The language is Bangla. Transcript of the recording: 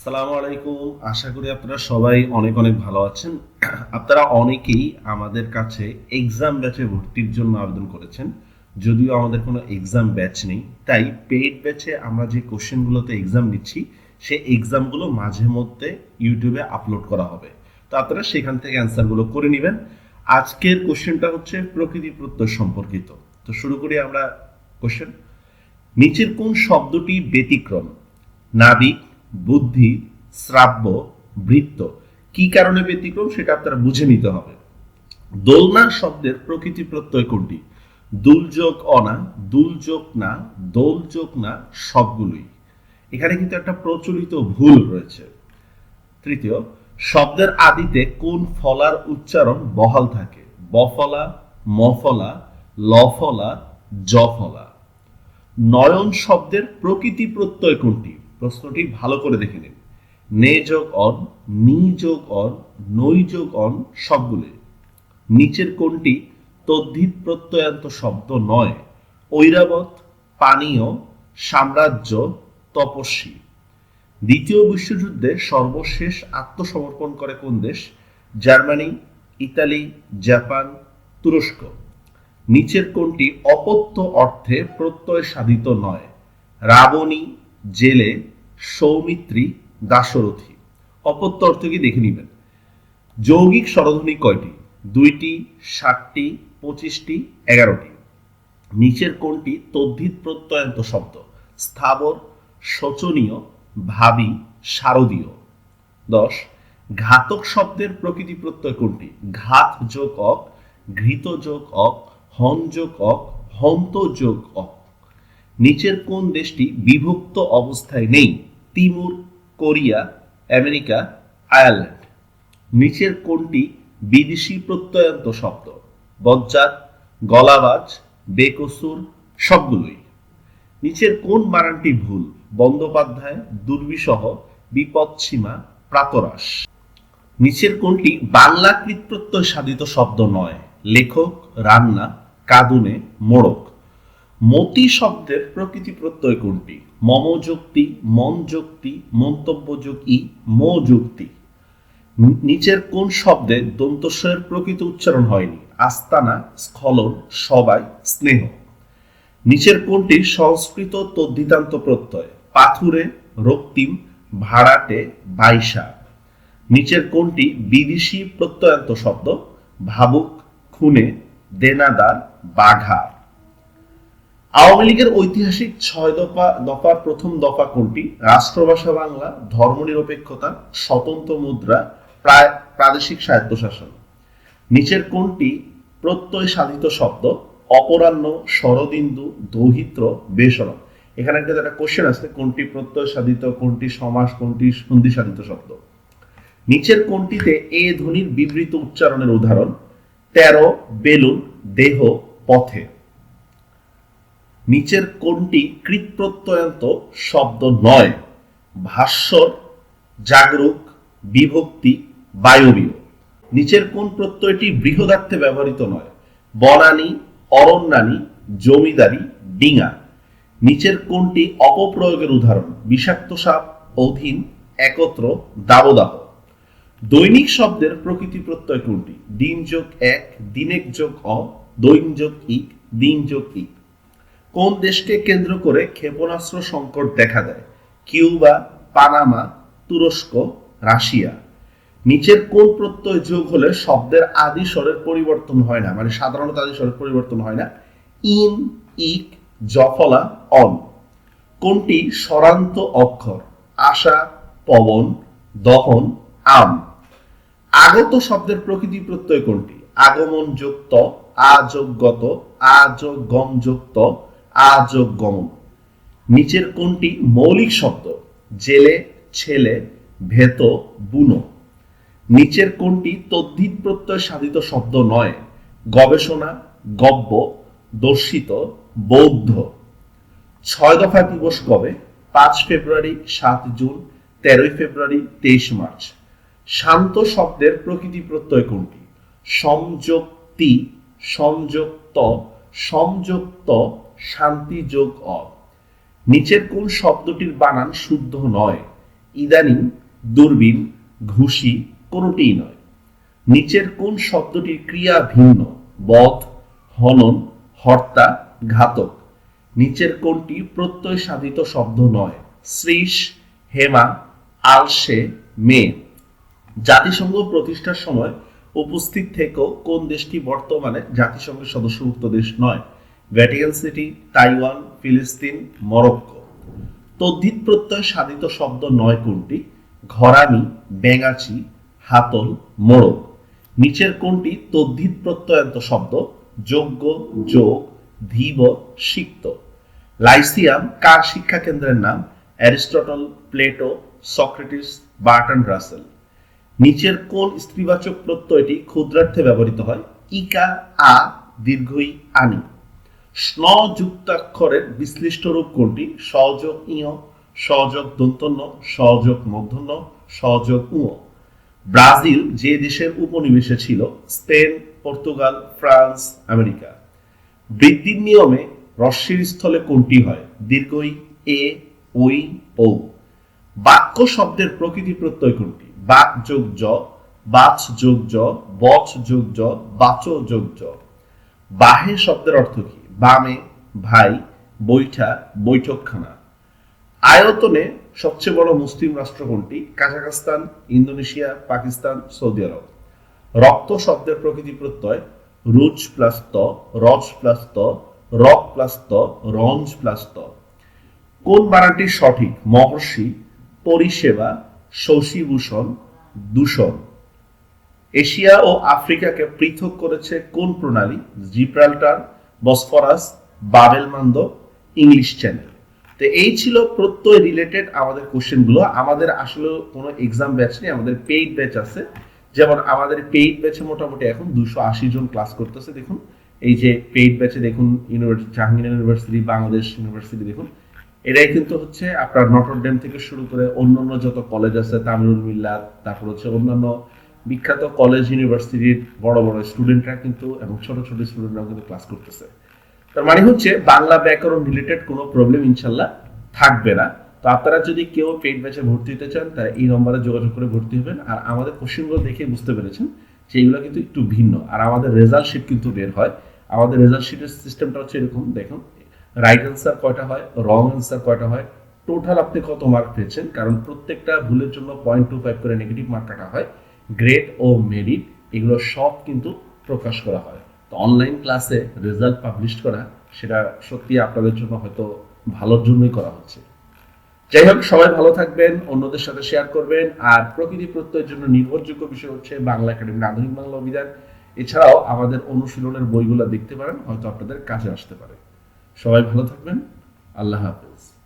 আসসালামু আলাইকুম। আশা করি আপনারা সবাই অনেক অনেক ভালো আছেন। আপনারা অনেকেই আমাদের কাছে এক্সাম ব্যাচে ভর্তির জন্য আবেদন করেছেন। যদিও আমাদের কোনো এক্সাম ব্যাচ নেই, তাই পেইড ব্যাচে আমরা যে কোশ্চেনগুলোতে এক্সাম নিচ্ছি সেই এক্সামগুলো মাঝে মধ্যে ইউটিউবে আপলোড করা হবে। তো আপনারা সেখান থেকে অ্যান্সারগুলো করে নেবেন। আজকের কোশ্চেনটা হচ্ছে প্রকৃতি প্রত্যয় সম্পর্কিত। তো শুরু করি আমরা কোশ্চেন। নিচের কোন শব্দটি ব্যতিক্রম? নাবিক, বুদ্ধি, শ্রাব্য, বৃত্ত। কি কারণে ব্যতিক্রম সেটা আপনারা বুঝে নিতে হবে। দোলনা শব্দের প্রকৃতি প্রত্যয় কোনটি? দুল যোগ অনা, দুল যোগ না, দোল যোগ না, সবগুলোই। এখানে কিন্তু একটা প্রচলিত ভুল রয়েছে। তৃতীয়, শব্দের আদিতে কোন ফলার উচ্চারণ বহাল থাকে? বফলা, মফলা, লফলা, জফলা। নয়ন শব্দের প্রকৃতি প্রত্যয় কোনটি? প্রশ্নটি ভালো করে দেখে নিন। নে যোগ অন, নি যোগ অন, নই যোগ অন, সবগুলো। নিচের কোনটি তদ্ধিত প্রত্যয়ান্ত শব্দ নয়? ঐরাবত, পানীয়, সাম্রাজ্য, তপস্বী। দ্বিতীয় বিশ্বযুদ্ধে সর্বশেষ আত্মসমর্পণ করে কোন দেশ? জার্মানি, ইতালি, জাপান, তুরস্ক। নিচের কোনটি অপত্য অর্থে প্রত্যয় সাধিত নয়? রাবণী, জেলে, সৌমিত্রী, দাশরথী। অপত্য অর্থ কি দেখে নিবেন। যৌগিক স্বরধ্বনি কয়টি? 2টি, 7টি, 25টি, 11টি। নিচের কোনটি তদ্ধিত প্রত্যয়ান্ত শব্দ? স্থাবর, শোচনীয়, ভাবী, শারদীয়। 10, ঘাতক শব্দের প্রকৃতি প্রত্যয় কোনটি? ঘাত যোগ অক, ঘৃত যোগ অক, হন যোগ অক, হন্ত যোগ অক। নিচের কোন দেশটি বিভক্ত অবস্থায় নেই? Timor, Korea, America, Ireland. নিচের কোনটি বিদেশি প্রত্যয়ান্ত শব্দ? বজ্জাত, গলাবাজ, বেকসুর, সবগুলোই। নিচের কোন বানানটি ভুল? বন্দ্যোপাধ্যায়, দুর্বিসহ, বিপদসীমা, প্রাতরাশ। নিচের কোনটি বাংলা কৃৎপ্রত্যয় সাধিত শব্দ নয়? লেখক, রান্না, কাঁদুনে, মোড়ক। মতি শব্দের প্রকৃতি প্রত্যয় কোনটি? মম যুক্তি, মন যুক্তি, মন্তব্য যোগ ই, মো যুক্তি। নিচের কোন শব্দে দন্তস্বয়ের প্রকৃত উচ্চারণ হয়নি? আস্তানা, স্খলন, সবাই, স্নেহ। নিচের কোনটি সংস্কৃত তদ্ধিতান্ত প্রত্যয়? পাথুরে, রক্তিম, ভাড়াটে, বাইশা। নিচের কোনটি বিদেশি প্রত্যয়ান্ত শব্দ? ভাবুক, খুনে, দেনাদার, বাঘা। আওয়ামী লীগের ঐতিহাসিক 6 দফার প্রথম দফা কোনটি? রাষ্ট্রভাষা বাংলা, ধর্মনিরপেক্ষতা, স্বতন্ত্র মুদ্রা, প্রাদেশিক স্বায়ত্তশাসন। নিচের কোনটি প্রত্যয় সাধিত শব্দ? অপরাহ্ন, শরদিন্দু, দৌহিত্র, বেসরম। এখানে একটা কোশ্চেন আছে, কোনটি প্রত্যয় সাধিত, কোনটি সমাস, কোনটি সন্ধি সাধিত শব্দ। নিচের কোনটিতে এ ধ্বনির বিবৃত উচ্চারণের উদাহরণ? 13, বেলুন, দেহ, পথে। নিচের কোনটি কৃৎপ্রত্যয়ান্ত শব্দ নয়? ভাস্বর, জাগরুক, বিভক্তি, বায়বীয়। নিচের কোন প্রত্যয়টি বৃহদার্থে ব্যবহৃত নয়? বনানী, অরণ্যানী, জমিদারি, ডিঙা। নিচের কোনটি অপপ্রয়োগের উদাহরণ? বিষাক্ত সাপ, অধীন, একত্র, দাবদাহ। দৈনিক শব্দের প্রকৃতি প্রত্যয় কোনটি? দিন যোগ এক, দিনেক যোগ অ, দৈন যোগ ইক, দিন যোগ ইক। কোন দেশকে কেন্দ্র করে ক্ষেপণাস্ত্র সংকট দেখা দেয়? কিউবা, পানামা, তুরস্ক, রাশিয়া। নিচের কোন প্রত্যয় যোগ হলে শব্দের আদি স্বরের পরিবর্তন হয় না, মানে সাধারণত আদি স্বরের পরিবর্তন হয় না? ইন, ইক, জফলা, অন। কোনটি স্বরান্ত অক্ষর? আশা, পবন, দহন, আম। আগত শব্দের প্রকৃতি প্রত্যয় কোনটি? আগমন যুক্ত, আ যোগ গত, আ যোগ গম যুক্ত, আ যোগ গমন। নিচের কোনটি মৌলিক শব্দ? জেলে, ছেলে, ভেত, বুনো। নিচের কোনটি তদ্ধিত প্রত্যয় সাধিত শব্দ নয়? গবেষণা, গব্য, দর্শিত, বৌদ্ধ। 6 দফা দিবস কবে? 5 ফেব্রুয়ারি, 7 জুন, 13 ফেব্রুয়ারি, 23 মার্চ। শান্ত শব্দের প্রকৃতি প্রত্যয় কোনটি? সংযুক্তি, সংযুক্ত, সংযুক্ত, শান্তি যোগ অ। নিচের কোন শব্দটির বানান শুদ্ধ নয়? ইদানিং, দূরবীন, ঘুষি কোনটিই নয়। নিচের কোন শব্দটির ক্রিয়া ভিন্ন? বধ, হনন, হত্যা, ঘাতক। নিচের কোনটি প্রত্যয় সাধিত শব্দ নয়? শ্রীশ, হেমা, আলসে, মেয়ে। জাতিসংঘ প্রতিষ্ঠার সময় উপস্থিত থেকেও কোন দেশটি বর্তমানে জাতিসংঘের সদস্যভুক্ত দেশ নয়? ভ্যাটিকান সিটি, তাইওয়ান, ফিলিস্তিন, মরক্কো। তদ্ধিত প্রত্যয় সাধিত শব্দ নয় কোনটি? ঘরামি, ব্যাঙাচি, হাতল, মোড়ক। নিচের কোনটি তদ্ধিত প্রত্যয়ান্ত শব্দ? যোগ্য, যোগ, ধীব, সিক্ত। লাইসিয়াম কার শিক্ষা কেন্দ্রের নাম? Aristotle, Plato, Socrates, Burton Rasel. নিচের কোন স্ত্রীবাচক প্রত্যয়টি ক্ষুদ্রার্থে ব্যবহৃত হয়? ইকা, আ, দীর্ঘই, আনি। স্ন যুক্তাক্ষরের বিশ্লিষ্ট রূপ কোনটি? সহযোগ ইয়, সহযোগ দন্তন্য, সহযোগ মূর্ধন্য, সহযোগ উয়। ব্রাজিল যে দেশের উপনিবেশে ছিল? Spain, Portugal, France, America. বৃদ্ধির নিয়মে হ্রস্বের স্থলে কোনটি হয়? দীর্ঘই, এ, ওই, ও। বাক্য শব্দের প্রকৃতি প্রত্যয় কোনটি? বাক যোগ জ, বাচ যোগ জ, বচ যোগ জ, বাচ যোগ জ। বাহে শব্দের অর্থ কি? বামে, ভাই, বৈঠা, বৈঠকখানা। আয়তনে সবচেয়ে বড় মুসলিম রাষ্ট্র কোনটি? কাজাখস্তান, ইন্দোনেশিয়া, পাকিস্তান, সৌদি আরব। রক্ত শব্দের প্রকৃতি প্রত্যয় রুজ প্লাস ত, রজ প্লাস ত, রক প্লাস ত, রঞ্জ প্লাস ত। কোন বানানটি সঠিক? মহর্ষি, পরিষেবা, শশীভূষণ, দূষণ। এশিয়া ও আফ্রিকাকে পৃথক করেছে কোন প্রণালী? Gibraltar, Bosphorus, Bab el Mandeb, English Channel. তো এই ছিল প্রত্যয় রিলেটেড আমাদের কোশ্চেনগুলো। আমাদের আসলে কোনো এক্সাম ব্যাচ নেই, আমাদের পেইড ব্যাচ আছে। যেমন আমাদের পেইড ব্যাচে মোটামুটি এখন 280 জন ক্লাস করতেছে। দেখুন এই যে পেইড ব্যাচে দেখুন জাহাঙ্গীর ইউনিভার্সিটি, বাংলাদেশ ইউনিভার্সিটি, দেখুন এটাই কিন্তু হচ্ছে আপনার নটরডেম থেকে শুরু করে অন্যান্য যত কলেজ আছে, তামিলুল মিল্লাত, তারপর হচ্ছে অন্যান্য বিখ্যাত কলেজ ইউনিভার্সিটির বড় বড় স্টুডেন্টরা কিন্তু এবং ছোট ছোট স্টুডেন্টরাও কিন্তু ক্লাস করতেছে। তার মানে হচ্ছে বাংলা ব্যাকরণ রিলেটেড কোনো প্রবলেম ইনশাল্লাহ থাকবে না। তো আপনারা যদি কেউ পেইড ব্যাচে ভর্তি হতে চান তাই এই নম্বরে যোগাযোগ করে ভর্তি হবেন। আর আমাদের কোশ্চেনগুলো দেখে বুঝতে পেরেছেন যে এগুলো কিন্তু একটু ভিন্ন। আর আমাদের রেজাল্ট শিট কিন্তু বের হয়। আমাদের রেজাল্ট শিটের সিস্টেমটা হচ্ছে এরকম, দেখুন রাইট অ্যান্সার কয়টা হয়, রং অ্যান্সার কয়টা হয়, টোটাল আপনি কত মার্ক পেয়েছেন, কারণ প্রত্যেকটা ভুলের জন্য 0.25 করে নেগেটিভ মার্ক কাটা হয়, গ্রেড ও মেরিট এগুলো সব কিন্তু প্রকাশ করা হয়। তো অনলাইন ক্লাসে রেজাল্ট পাবলিশ করা সেটা সত্যি আপনাদের জন্য হয়তো ভালোর জন্যই করা হচ্ছে। যাই হোক, সবাই ভালো থাকবেন, অন্যদের সাথে শেয়ার করবেন। আর প্রকৃতি প্রত্যয়ের জন্য নির্ভরযোগ্য বিষয় হচ্ছে বাংলা একাডেমির আধুনিক বাংলা অভিধান। এছাড়াও আমাদের অনুশীলনের বইগুলো দেখতে পারেন, হয়তো আপনাদের কাজে আসতে পারে। সবাই ভালো থাকবেন, আল্লাহ হাফেজ।